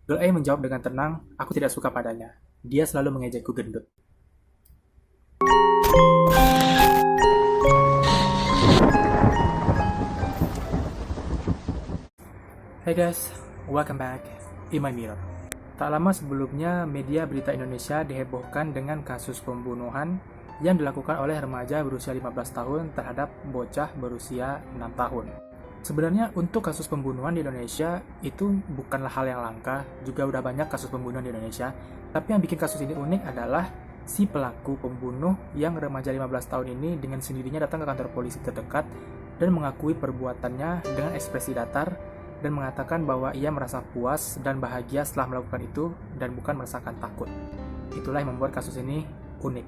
Girl A menjawab dengan tenang, aku tidak suka padanya. Dia selalu mengejekku gendut. Hey guys, welcome back in my mirror. Tak lama sebelumnya, media berita Indonesia dihebohkan dengan kasus pembunuhan yang dilakukan oleh remaja berusia 15 tahun terhadap bocah berusia 6 tahun. Sebenarnya untuk kasus pembunuhan di Indonesia itu bukanlah hal yang langka, juga udah banyak kasus pembunuhan di Indonesia, tapi yang bikin kasus ini unik adalah si pelaku pembunuh yang remaja 15 tahun ini dengan sendirinya datang ke kantor polisi terdekat dan mengakui perbuatannya dengan ekspresi datar dan mengatakan bahwa ia merasa puas dan bahagia setelah melakukan itu dan bukan merasakan takut. Itulah yang membuat kasus ini unik.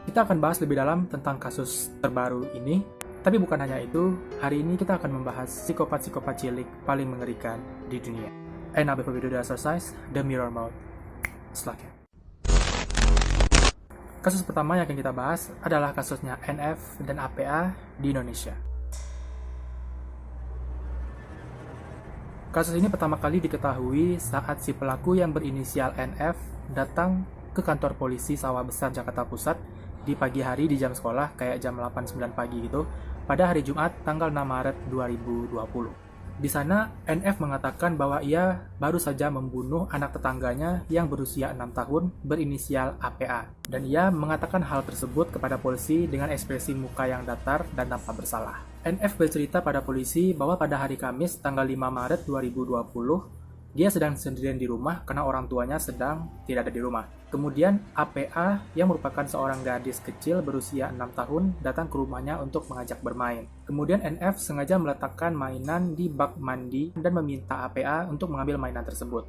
Kita akan bahas lebih dalam tentang kasus terbaru ini, tapi bukan hanya itu, hari ini kita akan membahas psikopat-psikopat cilik paling mengerikan di dunia. And now before we do the exercise, the mirror mode. Silakan. Kasus pertama yang akan kita bahas adalah kasusnya NF dan APA di Indonesia. Kasus ini pertama kali diketahui saat si pelaku yang berinisial NF datang ke kantor polisi Sawah Besar, Jakarta Pusat di pagi hari di jam sekolah, kayak jam 8-9 pagi gitu, pada hari Jumat tanggal 6 Maret 2020. Di sana, NF mengatakan bahwa ia baru saja membunuh anak tetangganya yang berusia 6 tahun berinisial APA. Dan ia mengatakan hal tersebut kepada polisi dengan ekspresi muka yang datar dan tampak bersalah. NF bercerita pada polisi bahwa pada hari Kamis tanggal 5 Maret 2020, dia sedang sendirian di rumah karena orang tuanya sedang tidak ada di rumah. Kemudian APA yang merupakan seorang gadis kecil berusia 6 tahun datang ke rumahnya untuk mengajak bermain. Kemudian NF sengaja meletakkan mainan di bak mandi dan meminta APA untuk mengambil mainan tersebut.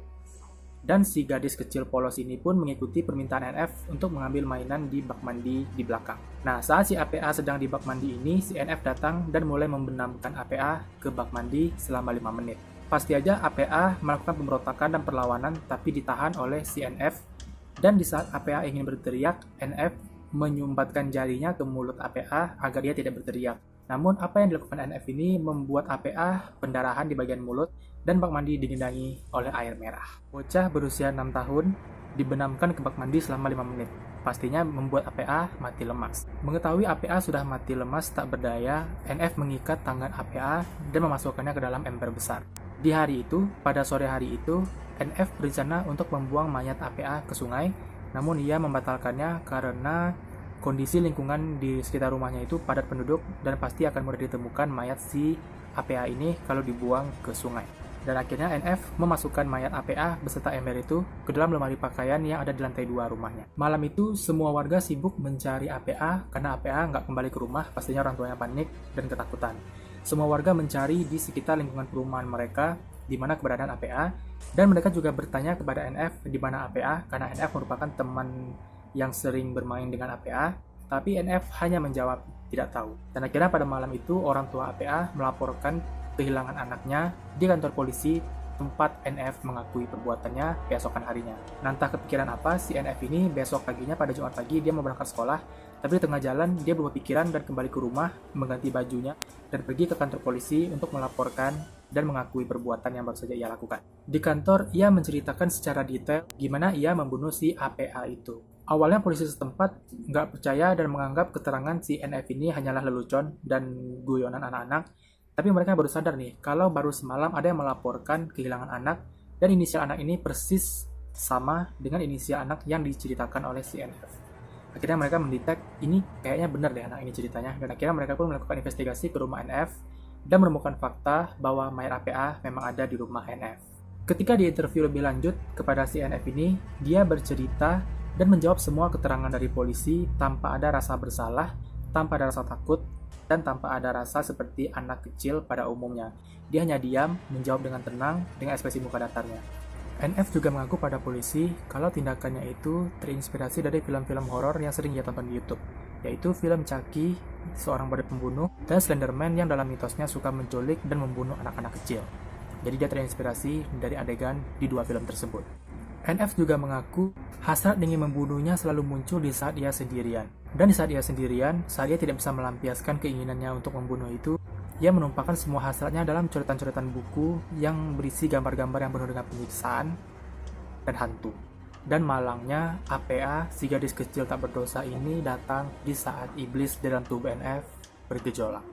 Dan si gadis kecil polos ini pun mengikuti permintaan NF untuk mengambil mainan di bak mandi di belakang. Nah, saat si APA sedang di bak mandi ini, si NF datang dan mulai membenamkan APA ke bak mandi selama 5 menit. Pasti aja APA melakukan pemberontakan dan perlawanan, tapi ditahan oleh si NF. Dan di saat APA ingin berteriak, NF menyumbatkan jarinya ke mulut APA agar dia tidak berteriak. Namun apa yang dilakukan NF ini membuat APA pendarahan di bagian mulut dan bak mandi digenangi oleh air merah. Bocah berusia 6 tahun dibenamkan ke bak mandi selama 5 menit. Pastinya membuat APA mati lemas. Mengetahui APA sudah mati lemas tak berdaya, NF mengikat tangan APA dan memasukkannya ke dalam ember besar. Di hari itu, pada sore hari itu, NF berencana untuk membuang mayat APA ke sungai, namun ia membatalkannya karena kondisi lingkungan di sekitar rumahnya itu padat penduduk dan pasti akan mudah ditemukan mayat si APA ini kalau dibuang ke sungai. Dan akhirnya NF memasukkan mayat APA beserta ember itu ke dalam lemari pakaian yang ada di lantai 2 rumahnya. Malam itu semua warga sibuk mencari APA karena APA nggak kembali ke rumah, pastinya orang tuanya panik dan ketakutan. Semua warga mencari di sekitar lingkungan perumahan mereka di mana keberadaan APA, dan mereka juga bertanya kepada NF di mana APA karena NF merupakan teman yang sering bermain dengan APA, tapi NF hanya menjawab tidak tahu. Dan akhirnya pada malam itu orang tua APA melaporkan kehilangan anaknya di kantor polisi tempat NF mengakui perbuatannya keesokan harinya. Nah, entah kepikiran apa si NF ini besok paginya pada Jumat pagi dia mau berangkat sekolah, tapi di tengah jalan dia berubah pikiran dan kembali ke rumah, mengganti bajunya, dan pergi ke kantor polisi untuk melaporkan dan mengakui perbuatan yang baru saja ia lakukan. Di kantor, ia menceritakan secara detail gimana ia membunuh si APA itu. Awalnya polisi setempat nggak percaya dan menganggap keterangan si NF ini hanyalah lelucon dan guyonan anak-anak, tapi mereka baru sadar nih, kalau baru semalam ada yang melaporkan kehilangan anak, dan inisial anak ini persis sama dengan inisial anak yang diceritakan oleh si NF. Akhirnya mereka mendetek, ini kayaknya benar deh anak ini ceritanya, dan akhirnya mereka pun melakukan investigasi ke rumah NF, dan menemukan fakta bahwa mayat APA memang ada di rumah NF. Ketika diinterview lebih lanjut kepada si NF ini, dia bercerita dan menjawab semua keterangan dari polisi tanpa ada rasa bersalah, tanpa ada rasa takut, dan tanpa ada rasa seperti anak kecil pada umumnya. Dia hanya diam, menjawab dengan tenang, dengan ekspresi muka datarnya. NF juga mengaku pada polisi kalau tindakannya itu terinspirasi dari film-film horor yang sering ia tonton di YouTube, yaitu film Chucky, seorang badut pembunuh, dan Slenderman yang dalam mitosnya suka menculik dan membunuh anak-anak kecil. Jadi dia terinspirasi dari adegan di 2 film tersebut. NF juga mengaku hasrat ingin membunuhnya selalu muncul di saat ia sendirian. Dan di saat ia sendirian, saat ia tidak bisa melampiaskan keinginannya untuk membunuh itu, ia menumpahkan semua hasratnya dalam coretan-coretan buku yang berisi gambar-gambar yang penuh dengan penyiksaan, dan hantu. Dan malangnya, APA, si gadis kecil tak berdosa ini datang di saat iblis dalam tubuh NF bergejolak.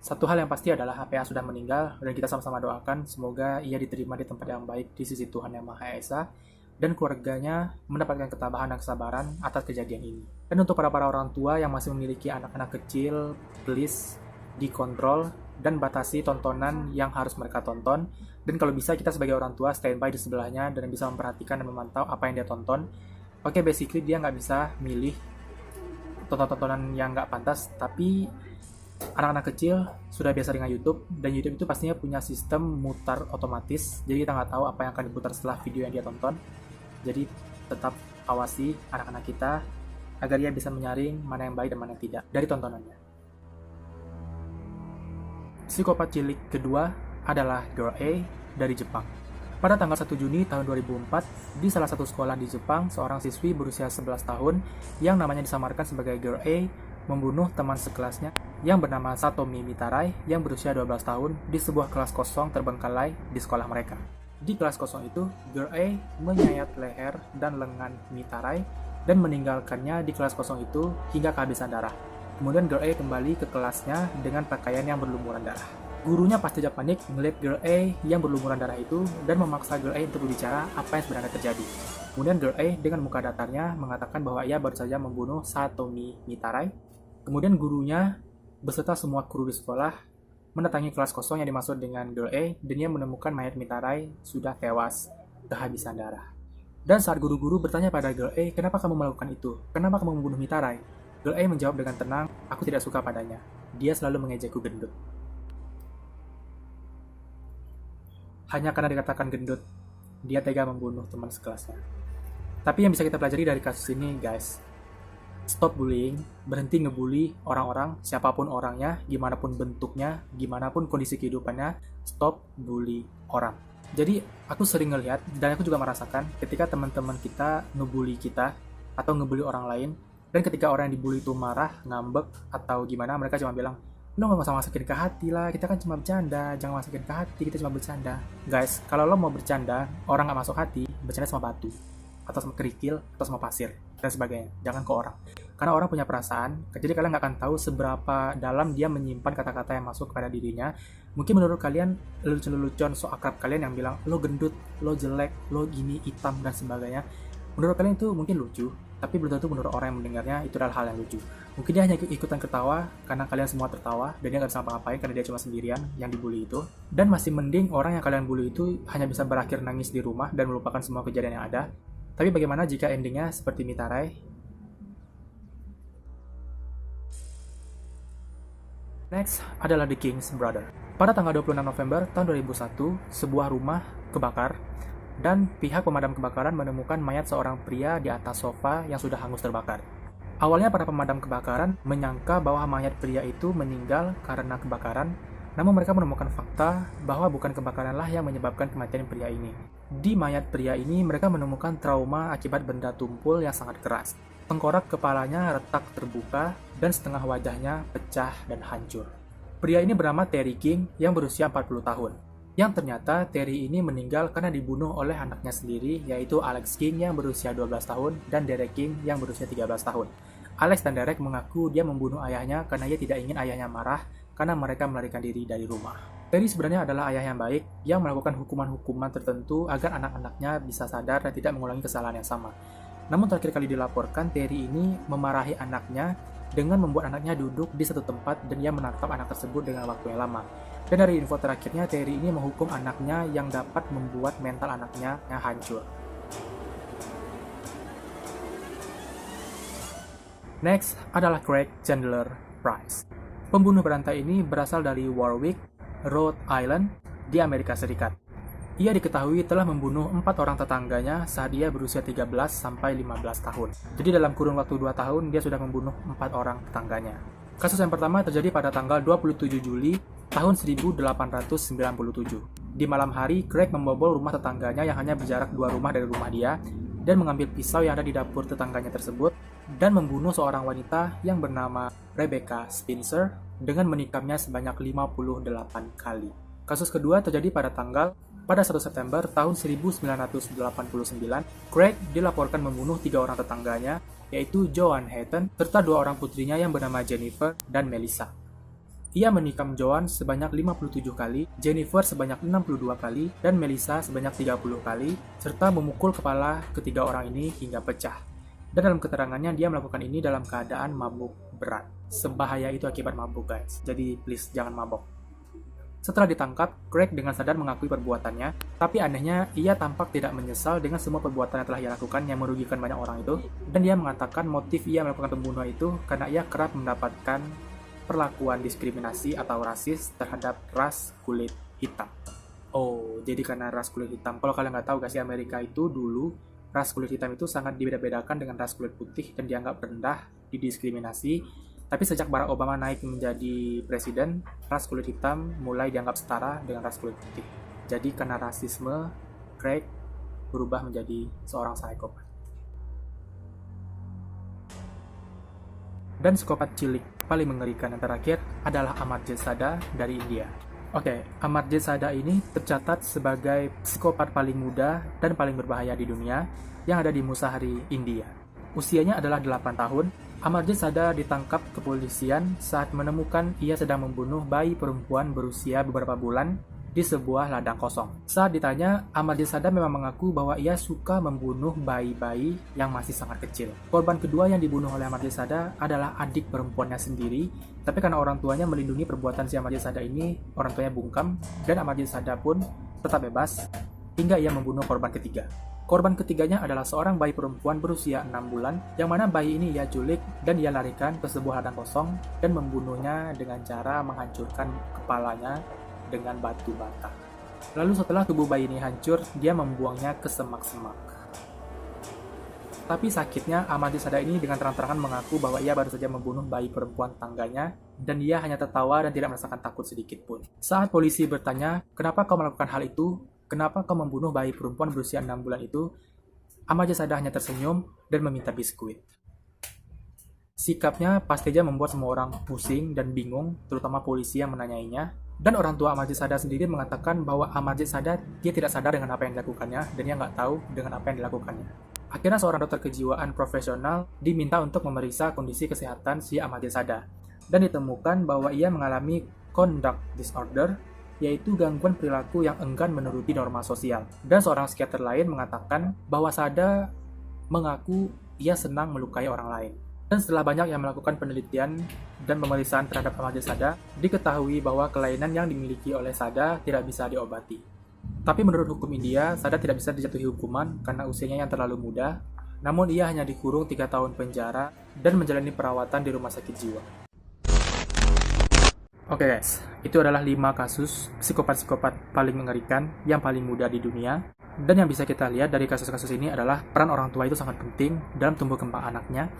Satu hal yang pasti adalah APA sudah meninggal, dan kita sama-sama doakan semoga ia diterima di tempat yang baik di sisi Tuhan Yang Maha Esa, dan keluarganya mendapatkan ketabahan dan kesabaran atas kejadian ini. Dan untuk para orang tua yang masih memiliki anak-anak kecil, please dikontrol dan batasi tontonan yang harus mereka tonton. Dan kalau bisa kita sebagai orang tua standby di sebelahnya dan bisa memperhatikan dan memantau apa yang dia tonton. Oke, basically dia nggak bisa milih tonton-tontonan yang nggak pantas, tapi anak-anak kecil sudah biasa dengan YouTube, dan YouTube itu pastinya punya sistem mutar otomatis, jadi kita nggak tahu apa yang akan diputar setelah video yang dia tonton. Jadi tetap awasi anak-anak kita agar dia bisa menyaring mana yang baik dan mana yang tidak dari tontonannya. Psikopat cilik kedua adalah Girl A dari Jepang. Pada tanggal 1 Juni tahun 2004, di salah satu sekolah di Jepang, seorang siswi berusia 11 tahun yang namanya disamarkan sebagai Girl A membunuh teman sekelasnya yang bernama Satomi Mitarai yang berusia 12 tahun di sebuah kelas kosong terbengkalai di sekolah mereka. Di kelas kosong itu, Girl A menyayat leher dan lengan Mitarai dan meninggalkannya di kelas kosong itu hingga kehabisan darah. Kemudian Girl A kembali ke kelasnya dengan pakaian yang berlumuran darah. Gurunya pasti saja panik melihat Girl A yang berlumuran darah itu dan memaksa Girl A untuk berbicara apa yang sebenarnya terjadi. Kemudian Girl A dengan muka datarnya mengatakan bahwa ia baru saja membunuh Satomi Mitarai. Kemudian gurunya beserta semua kru di sekolah mendatangi kelas kosong yang dimaksud dengan Girl A, dan ia menemukan mayat Mitarai sudah tewas kehabisan darah. Dan saat guru-guru bertanya pada Girl A, kenapa kamu melakukan itu? Kenapa kamu membunuh Mitarai? Girl A menjawab dengan tenang, aku tidak suka padanya. Dia selalu mengejekku gendut. Hanya karena dikatakan gendut, dia tega membunuh teman sekelasnya. Tapi yang bisa kita pelajari dari kasus ini, guys, stop bullying, berhenti ngebully orang-orang, siapapun orangnya, gimana pun bentuknya, gimana pun kondisi kehidupannya, stop bully orang. Jadi, aku sering ngelihat, dan aku juga merasakan, ketika teman-teman kita ngebully kita, atau ngebully orang lain, dan ketika orang yang dibully itu marah, ngambek, atau gimana, mereka cuma bilang, lo gak usah masukin ke hati lah, kita kan cuma bercanda, jangan masukin ke hati, kita cuma bercanda. Guys, kalau lo mau bercanda, orang gak masuk hati, bercanda sama batu, atau sama kerikil, atau sama pasir, dan sebagainya. Jangan ke orang. Karena orang punya perasaan, jadi kalian gak akan tahu seberapa dalam dia menyimpan kata-kata yang masuk kepada dirinya. Mungkin menurut kalian, lelucon-lelucon so akrab kalian yang bilang, lo gendut, lo jelek, lo gini, hitam, dan sebagainya. Menurut kalian itu mungkin lucu, tapi belum tentu menurut orang yang mendengarnya itu adalah hal yang lucu. Mungkin dia hanya ikutan ketawa karena kalian semua tertawa dan dia gak bisa ngapa-ngapain karena dia cuma sendirian yang dibully itu. Dan masih mending orang yang kalian bully itu hanya bisa berakhir nangis di rumah dan melupakan semua kejadian yang ada. Tapi bagaimana jika endingnya seperti Mitarai? Next adalah The King's Brother. Pada tanggal 26 November tahun 2001, sebuah rumah kebakar dan pihak pemadam kebakaran menemukan mayat seorang pria di atas sofa yang sudah hangus terbakar. Awalnya para pemadam kebakaran menyangka bahwa mayat pria itu meninggal karena kebakaran, namun mereka menemukan fakta bahwa bukan kebakaranlah yang menyebabkan kematian pria ini. Di mayat pria ini mereka menemukan trauma akibat benda tumpul yang sangat keras. Tengkorak kepalanya retak terbuka dan setengah wajahnya pecah dan hancur. Pria ini bernama Terry King yang berusia 40 tahun. Yang ternyata Terry ini meninggal karena dibunuh oleh anaknya sendiri, yaitu Alex King yang berusia 12 tahun dan Derek King yang berusia 13 tahun. Alex dan Derek mengaku dia membunuh ayahnya karena ia tidak ingin ayahnya marah karena mereka melarikan diri dari rumah. Terry sebenarnya adalah ayah yang baik yang melakukan hukuman-hukuman tertentu agar anak-anaknya bisa sadar dan tidak mengulangi kesalahan yang sama. Namun terakhir kali dilaporkan, Terry ini memarahi anaknya dengan membuat anaknya duduk di satu tempat dan ia menatap anak tersebut dengan waktu yang lama. Dan dari info terakhirnya, Terry ini menghukum anaknya yang dapat membuat mental anaknya yang hancur. Next adalah Craig Chandler Price. Pembunuh berantai ini berasal dari Warwick, Rhode Island, di Amerika Serikat. Ia diketahui telah membunuh 4 orang tetangganya saat ia berusia 13 sampai 15 tahun. Jadi dalam kurun waktu 2 tahun, dia sudah membunuh 4 orang tetangganya. Kasus yang pertama terjadi pada tanggal 27 Juli tahun 1897. Di malam hari, Craig membobol rumah tetangganya yang hanya berjarak 2 rumah dari rumah dia dan mengambil pisau yang ada di dapur tetangganya tersebut dan membunuh seorang wanita yang bernama Rebecca Spencer dengan menikamnya sebanyak 58 kali. Kasus kedua terjadi pada tanggal Pada 1 September tahun 1989, Craig dilaporkan membunuh 3 orang tetangganya, yaitu Joan Hatton, serta 2 orang putrinya yang bernama Jennifer dan Melissa. Ia menikam Joan sebanyak 57 kali, Jennifer sebanyak 62 kali, dan Melissa sebanyak 30 kali, serta memukul kepala ketiga orang ini hingga pecah. Dan dalam keterangannya, dia melakukan ini dalam keadaan mabuk berat. Sebahaya itu akibat mabuk, guys. Jadi, please, jangan mabok. Setelah ditangkap, Craig dengan sadar mengakui perbuatannya, tapi anehnya, ia tampak tidak menyesal dengan semua perbuatan yang telah ia lakukan yang merugikan banyak orang itu, dan dia mengatakan motif ia melakukan pembunuhan itu karena ia kerap mendapatkan perlakuan diskriminasi atau rasis terhadap ras kulit hitam. Oh, jadi karena ras kulit hitam. Kalau kalian nggak tahu, guys, di Amerika itu dulu ras kulit hitam itu sangat dibeda-bedakan dengan ras kulit putih dan dianggap rendah, didiskriminasi. Tapi sejak Barack Obama naik menjadi presiden, ras kulit hitam mulai dianggap setara dengan ras kulit putih. Jadi karena rasisme, Craig berubah menjadi seorang psikopat. Dan psikopat cilik paling mengerikan yang terakhir adalah Amartya Sada dari India. Oke, Amartya Sada ini tercatat sebagai psikopat paling muda dan paling berbahaya di dunia yang ada di Musashari, India. Usianya adalah 8 tahun. Amartya Sada ditangkap kepolisian saat menemukan ia sedang membunuh bayi perempuan berusia beberapa bulan di sebuah ladang kosong. Saat ditanya, Amartya Sada memang mengaku bahwa ia suka membunuh bayi-bayi yang masih sangat kecil. Korban kedua yang dibunuh oleh Amartya Sada adalah adik perempuannya sendiri, tapi karena orang tuanya melindungi perbuatan si Amartya Sada ini, orang tuanya bungkam, dan Amartya Sada pun tetap bebas, hingga ia membunuh korban ketiga. Korban ketiganya adalah seorang bayi perempuan berusia 6 bulan, yang mana bayi ini ia culik dan ia larikan ke sebuah ladang kosong dan membunuhnya dengan cara menghancurkan kepalanya dengan batu bata. Lalu setelah tubuh bayi ini hancur, dia membuangnya ke semak-semak. Tapi sakitnya, Amartya Sada ini dengan terang-terangan mengaku bahwa ia baru saja membunuh bayi perempuan tangganya, dan dia hanya tertawa dan tidak merasakan takut sedikit pun. Saat polisi bertanya, kenapa kau melakukan hal itu? Kenapa kau membunuh bayi perempuan berusia 6 bulan itu? Amartya Sada hanya tersenyum dan meminta biskuit. Sikapnya pastinya membuat semua orang pusing dan bingung, terutama polisi yang menanyainya. Dan orang tua Amartya Sada sendiri mengatakan bahwa Amartya Sada dia tidak sadar dengan apa yang dilakukannya, dan dia nggak tahu dengan apa yang dilakukannya. Akhirnya seorang dokter kejiwaan profesional diminta untuk memeriksa kondisi kesehatan si Amartya Sada. Dan ditemukan bahwa ia mengalami conduct disorder, yaitu gangguan perilaku yang enggan menuruti norma sosial. Dan seorang psikiater lain mengatakan bahwa Sada mengaku ia senang melukai orang lain. Dan setelah banyak yang melakukan penelitian dan pemeriksaan terhadap Amartya Sada, diketahui bahwa kelainan yang dimiliki oleh Sada tidak bisa diobati. Tapi menurut hukum India, Sada tidak bisa dijatuhi hukuman karena usianya yang terlalu muda, namun ia hanya dikurung 3 tahun penjara dan menjalani perawatan di rumah sakit jiwa. Oke guys, itu adalah 5 kasus psikopat-psikopat paling mengerikan yang paling muda di dunia. Dan yang bisa kita lihat dari kasus-kasus ini adalah peran orang tua itu sangat penting dalam tumbuh kembang anaknya.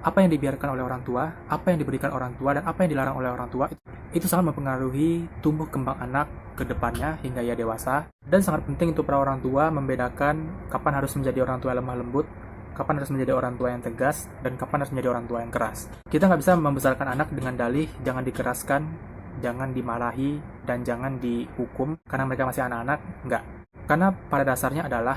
Apa yang dibiarkan oleh orang tua, apa yang diberikan orang tua, dan apa yang dilarang oleh orang tua, itu sangat mempengaruhi tumbuh kembang anak ke depannya hingga ia dewasa. Dan sangat penting untuk para orang tua membedakan kapan harus menjadi orang tua yang lemah lembut, kapan harus menjadi orang tua yang tegas, dan kapan harus menjadi orang tua yang keras. Kita nggak bisa membesarkan anak dengan dalih jangan dikeraskan, jangan dimarahi, dan jangan dihukum karena mereka masih anak-anak. Enggak. Karena pada dasarnya adalah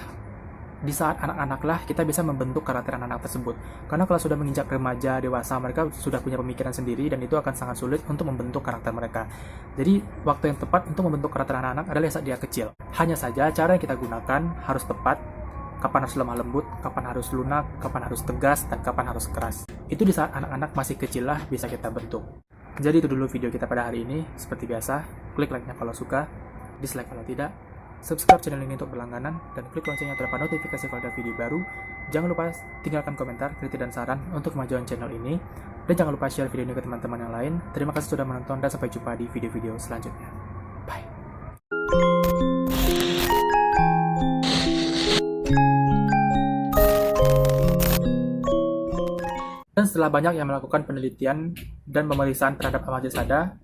di saat anak-anak lah kita bisa membentuk karakter anak-anak tersebut. Karena kalau sudah menginjak remaja, dewasa, mereka sudah punya pemikiran sendiri dan itu akan sangat sulit untuk membentuk karakter mereka. Jadi waktu yang tepat untuk membentuk karakter anak-anak adalah saat dia kecil. Hanya saja cara yang kita gunakan harus tepat. Kapan harus lemah lembut, kapan harus lunak, kapan harus tegas, dan kapan harus keras. Itu di saat anak-anak masih kecil lah bisa kita bentuk. Jadi itu dulu video kita pada hari ini. Seperti biasa, klik like-nya kalau suka, dislike kalau tidak, subscribe channel ini untuk berlangganan, dan klik loncengnya untuk dapat notifikasi kalau ada video baru. Jangan lupa tinggalkan komentar, kritik, dan saran untuk kemajuan channel ini. Dan jangan lupa share video ini ke teman-teman yang lain. Terima kasih sudah menonton dan sampai jumpa di video-video selanjutnya. Bye. Dan setelah banyak yang melakukan penelitian dan pemeriksaan terhadap Amartya Sada,